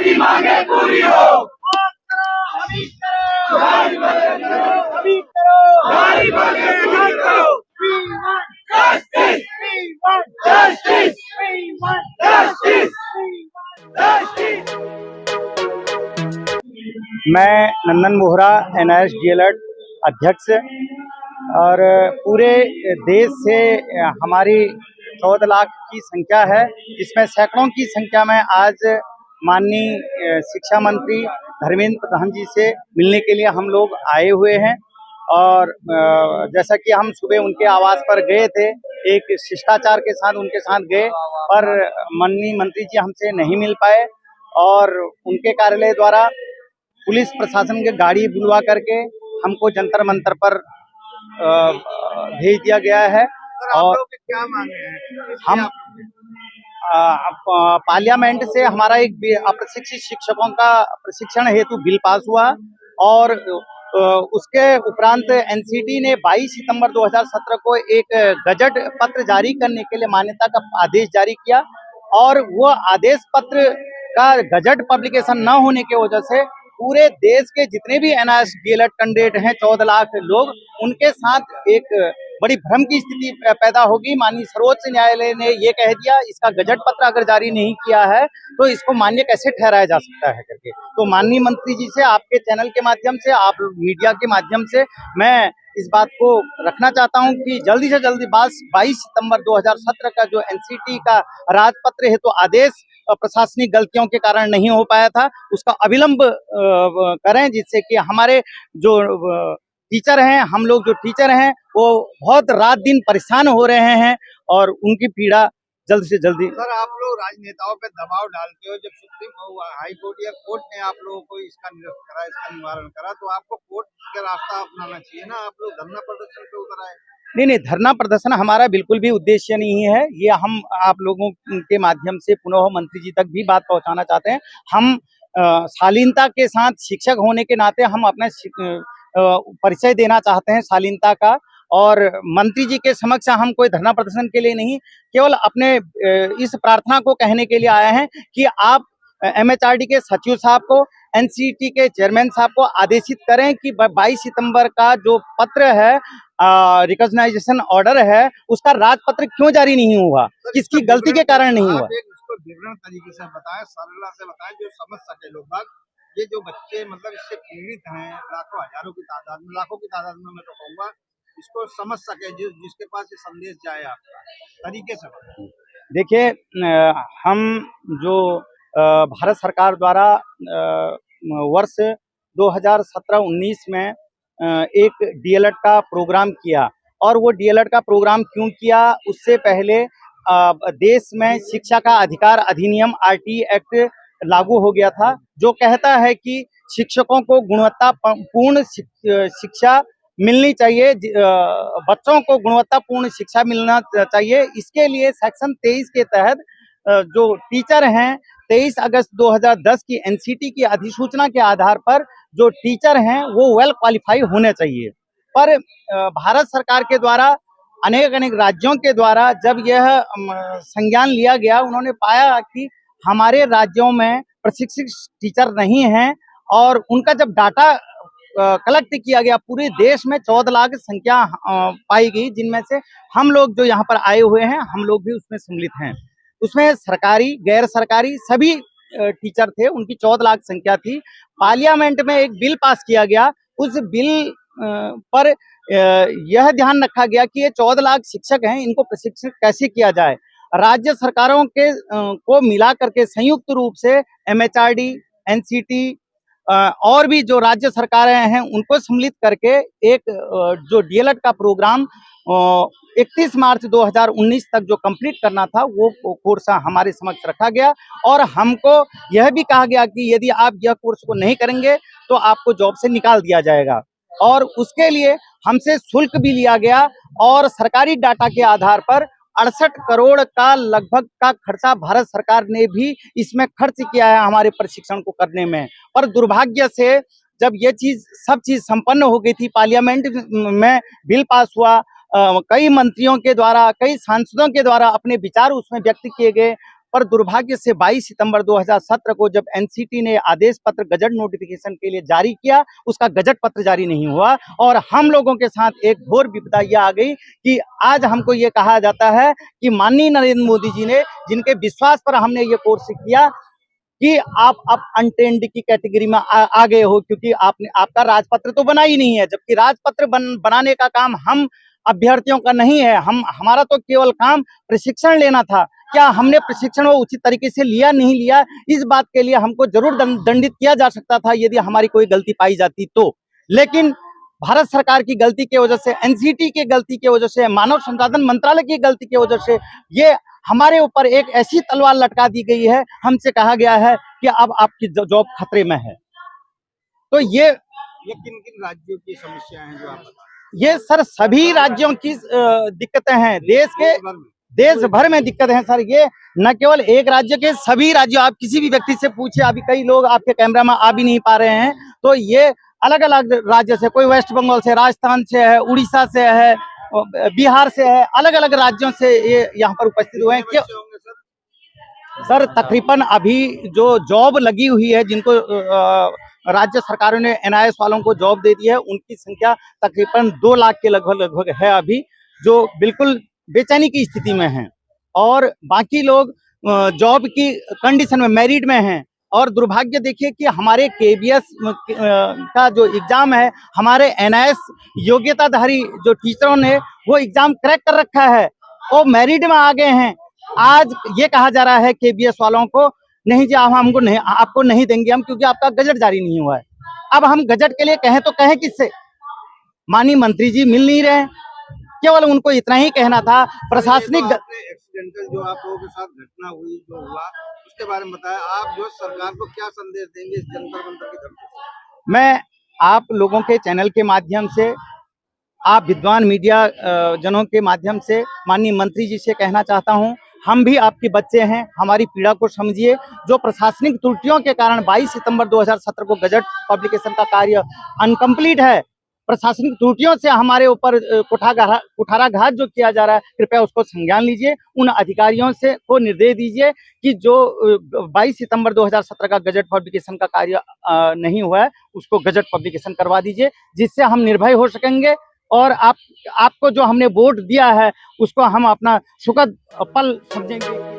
की मांगे पूरी हो। मैं नंदन मोहरा NIS DLED अध्यक्ष और पूरे देश से हमारी 14 लाख की संख्या है, जिसमें सैकड़ों की संख्या में आज माननीय शिक्षा मंत्री धर्मेंद्र प्रधान जी से मिलने के लिए हम लोग आए हुए हैं। और जैसा कि हम सुबह उनके आवास पर गए थे, एक शिष्टाचार के साथ उनके साथ गए, पर माननीय मंत्री जी हमसे नहीं मिल पाए और उनके कार्यालय द्वारा पुलिस प्रशासन की गाड़ी बुलवा करके हमको जंतर मंतर पर भेज दिया गया है। और क्या मांगे हैं? हम पार्लियामेंट से हमारा एक अप्रशिक्षित शिक्षकों का प्रशिक्षण हेतु बिल पास हुआ और उसके उपरांत NCT ने 22 सितंबर 2017 को एक गजट पत्र जारी करने के लिए मान्यता का आदेश जारी किया और वो आदेश पत्र का गजट पब्लिकेशन न होने की वजह से पूरे देश के जितने भी NIS DLED कैंडिडेट हैं 14 लाख लोग, उनके साथ एक बड़ी भ्रम की स्थिति पैदा होगी। माननीय सर्वोच्च न्यायालय ने ये कह दिया, इसका गजट पत्र अगर जारी नहीं किया है तो इसको मान्य कैसे ठहराया जा सकता है करके। तो माननीय मंत्री जी से आपके चैनल के माध्यम से, आप मीडिया के माध्यम से मैं इस बात को रखना चाहता हूं कि जल्दी से जल्दी 22 सितंबर 2017 का जो NCT का राजपत्र है तो आदेश प्रशासनिक गलतियों के कारण नहीं हो पाया था, उसका अविलंब करें, जिससे कि हमारे जो टीचर हैं, हम लोग जो टीचर हैं वो बहुत रात दिन परेशान हो रहे हैं और उनकी पीड़ा जल्द से जल्दी। सर, आप लोग राजनेताओं पे दबाव डालते हो, जब सुप्रीम हाई कोर्ट या कोर्ट ने आप लोगों को इसका निरस्त करा, इसका निवारण करा, तो आपको कोर्ट का रास्ता अपनाना चाहिए ना। आप लोग धरना प्रदर्शन पे उतर आए। नहीं, धरना प्रदर्शन हमारा बिल्कुल भी उद्देश्य नहीं है। ये हम आप लोगों के माध्यम से पुनः मंत्री जी तक भी बात पहुंचाना चाहते हैं। हम शालीनता के साथ शिक्षक होने के नाते हम अपना परिचय देना चाहते हैं शालीनता का, और मंत्री जी के समक्ष हम कोई धरना प्रदर्शन के लिए नहीं, केवल अपने इस प्रार्थना को कहने के लिए आए हैं कि आप MHRD के सचिव साहब को, NCT के चेयरमैन साहब को आदेशित करें कि 22 सितंबर का जो पत्र है, रिकॉग्नाइजेशन ऑर्डर है, उसका राजपत्र क्यों जारी नहीं हुआ, किसकी गलती के कारण नहीं हुआ। इसको विवरण तरीके से बताएं, सरलता से बताएं, जो समझ सके लोग बाग। ये जो बच्चे मतलब इससे पीड़ित हैं, लाखों हजारों की तादाद में, लाखों की तादाद में मैं तो कहूँगा, इसको समझ सके जिसके पास ये संदेश जाए, आपका तरीके से बताएं। देखिए, हम जो भारत सरकार द्वारा वर्ष 2017-19 में एक DLED का प्रोग्राम किया, और वो DLED का प्रोग्राम क्यों किया, उससे पहले देश में शिक्षा का अधिकार अधिनियम RT एक्ट लागू हो गया था, जो कहता है कि शिक्षकों को गुणवत्तापूर्ण शिक्षा मिलनी चाहिए, बच्चों को गुणवत्तापूर्ण शिक्षा मिलना चाहिए। इसके लिए सेक्शन 23 के तहत जो टीचर हैं, 23 अगस्त 2010 की NCT की अधिसूचना के आधार पर जो टीचर हैं वो वेल क्वालिफाई होने चाहिए। पर भारत सरकार के द्वारा अनेक राज्यों के द्वारा जब यह संज्ञान लिया गया, उन्होंने पाया कि हमारे राज्यों में प्रशिक्षित टीचर नहीं हैं, और उनका जब डाटा कलेक्ट किया गया, पूरे देश में 14 लाख संख्या पाई गई, जिनमें से हम लोग जो यहाँ पर आए हुए हैं, हम लोग भी उसमें सम्मिलित हैं। उसमें सरकारी, गैर सरकारी सभी टीचर थे, उनकी 14 लाख संख्या थी। पार्लियामेंट में एक बिल पास किया गया, उस बिल पर यह ध्यान रखा गया कि ये 14 लाख शिक्षक हैं, इनको प्रशिक्षित कैसे किया जाए। राज्य सरकारों के को मिला करके संयुक्त रूप से MHRD, NCT और भी जो राज्य सरकारें हैं उनको सम्मिलित करके एक जो DLED का प्रोग्राम 31 मार्च 2019 तक जो कंप्लीट करना था, वो कोर्स हमारे समक्ष रखा गया, और हमको यह भी कहा गया कि यदि आप यह कोर्स को नहीं करेंगे तो आपको जॉब से निकाल दिया जाएगा, और उसके लिए हमसे शुल्क भी लिया गया, और सरकारी डाटा के आधार पर 68 करोड़ का लगभग का खर्चा भारत सरकार ने भी इसमें खर्च किया है हमारे प्रशिक्षण को करने में। पर दुर्भाग्य से जब ये सब चीज संपन्न हो गई थी, पार्लियामेंट में बिल पास हुआ, कई मंत्रियों के द्वारा, कई सांसदों के द्वारा अपने विचार उसमें व्यक्त किए गए, पर दुर्भाग्य से 22 सितंबर 2017 को जब एनसीटी ने आदेश पत्र गजट नोटिफिकेशन के लिए जारी किया, उसका गजट पत्र जारी नहीं हुआ और हम लोगों के साथ एक घोर विपदा यह आ गई कि आज हमको ये कहा जाता है कि माननीय नरेंद्र मोदी जी ने, जिनके विश्वास पर हमने ये कोर्स किया, कि आप अब अनटेंड की कैटेगरी में आ गए हो, क्योंकि आपका राजपत्र तो बना ही नहीं है। जबकि राजपत्र बनाने का काम हम अभ्यर्थियों का नहीं है, हमारा तो केवल काम प्रशिक्षण लेना था। क्या हमने प्रशिक्षण वो उचित तरीके से लिया, नहीं लिया, इस बात के लिए हमको जरूर दंडित किया जा सकता था यदि हमारी कोई गलती पाई जाती तो। लेकिन भारत सरकार की गलती की वजह से, एनसीटी की गलती की वजह से, मानव संसाधन मंत्रालय की गलती की वजह से ये हमारे ऊपर एक ऐसी तलवार लटका दी गई है। हमसे कहा गया है कि अब आपकी जॉब खतरे में है। तो ये किन किन राज्यों की समस्या है जो आप बता? ये सर सभी राज्यों की दिक्कतें हैं, देश भर में दिक्कत है सर। ये न केवल एक राज्य के, सभी राज्यों, आप किसी भी व्यक्ति से पूछिए, अभी कई लोग आपके कैमरा में आ भी नहीं पा रहे हैं, तो ये अलग अलग राज्य से, कोई वेस्ट बंगाल से, राजस्थान से है, उड़ीसा से है, बिहार से है, अलग अलग राज्यों से ये यहाँ पर उपस्थित हुए हैं। क्यों सर? तकरीबन अभी जो जॉब लगी हुई है, जिनको राज्य सरकारों ने एनआईएस वालों को जॉब दे दी है, उनकी संख्या तकरीबन 2 लाख के लगभग है अभी, जो बिल्कुल बेचैनी की स्थिति में हैं। और बाकी लोग जॉब की कंडीशन में, मेरिट में हैं। और दुर्भाग्य देखिए कि हमारे केबीएस का जो एग्जाम है, हमारे एनआईएस योग्यताधारी जो टीचरों ने वो एग्जाम क्रैक कर रखा है, वो मेरिट में आ गए हैं। आज ये कहा जा रहा है केबीएस वालों को, नहीं जी हमको नहीं, आपको नहीं देंगे हम, क्योंकि आपका गजट जारी नहीं हुआ है। अब हम गजट के लिए कहें तो कहें किससे? माननीय मंत्री जी मिल नहीं रहे, केवल उनको इतना ही कहना था। प्रशासनिक एक्सीडेंटल जो आप लोगों के साथ घटना हुई, जो हुआ, उसके बारे में बताया। आप जो सरकार को क्या संदेश देंगे इस जंतर मंतर की धरती से? मैं आप लोगों के चैनल के माध्यम से, आप विद्वान मीडिया जनों के माध्यम से माननीय मंत्री जी से कहना चाहता हूं, हम भी आपके बच्चे हैं, हमारी पीड़ा को समझिए। जो प्रशासनिक त्रुटियों के कारण 22 सितंबर 2017 को गजट पब्लिकेशन का कार्य अनकम्प्लीट है, प्रशासनिक त्रुटियों से हमारे ऊपर कुठाराघात जो किया जा रहा है, कृपया उसको संज्ञान लीजिए। उन अधिकारियों से को निर्देश दीजिए कि जो 22 सितंबर 2017 का गजट पब्लिकेशन का कार्य नहीं हुआ है, उसको गजट पब्लिकेशन करवा दीजिए, जिससे हम निर्भय हो सकेंगे। और आपको जो हमने वोट दिया है, उसको हम अपना सुखद पल समझेंगे।